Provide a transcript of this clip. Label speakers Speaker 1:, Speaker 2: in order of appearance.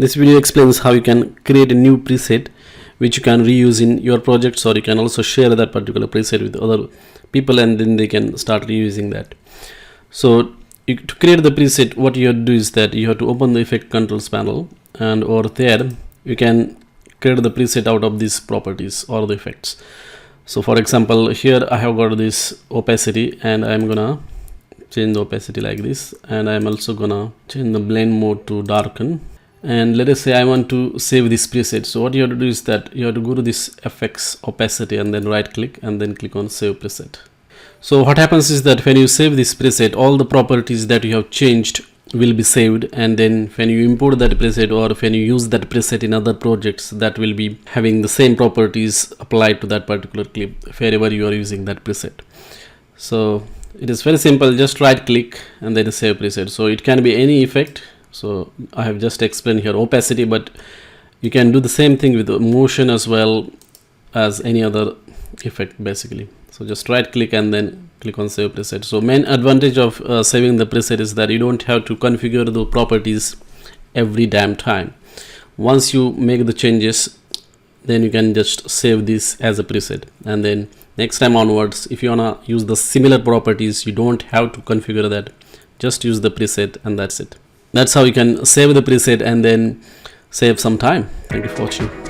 Speaker 1: This video explains how you can create a new preset which you can reuse in your projects, or you can also share that particular preset with other people and then they can start reusing that. So to create the preset, what you have to do is that you have to open the effect controls panel, and over there you can create the preset out of these properties or the effects. So for example, here I have got this opacity and I'm gonna change the opacity like this, and I'm also gonna change the blend mode to darken. And let us say I want to save this preset. So what you have to do is that you have to go to this FX opacity and then right click and then click on save preset. So what happens is that when you save this preset, all the properties that you have changed will be saved, and then when you import that preset or when you use that preset in other projects, that will be having the same properties applied to that particular clip wherever you are using that preset. So it is very simple, just right click and then save preset. So it can be any effect. So I have just explained here opacity, but you can do the same thing with motion as well as any other effect basically. So just right click and then click on save preset. So main advantage of saving the preset is that you don't have to configure the properties every damn time. Once you make the changes, then you can just save this as a preset, and then next time onwards, if you wanna use the similar properties, you don't have to configure that. Just use the preset and that's it. That's how you can save the preset and then save some time. Thank you for watching.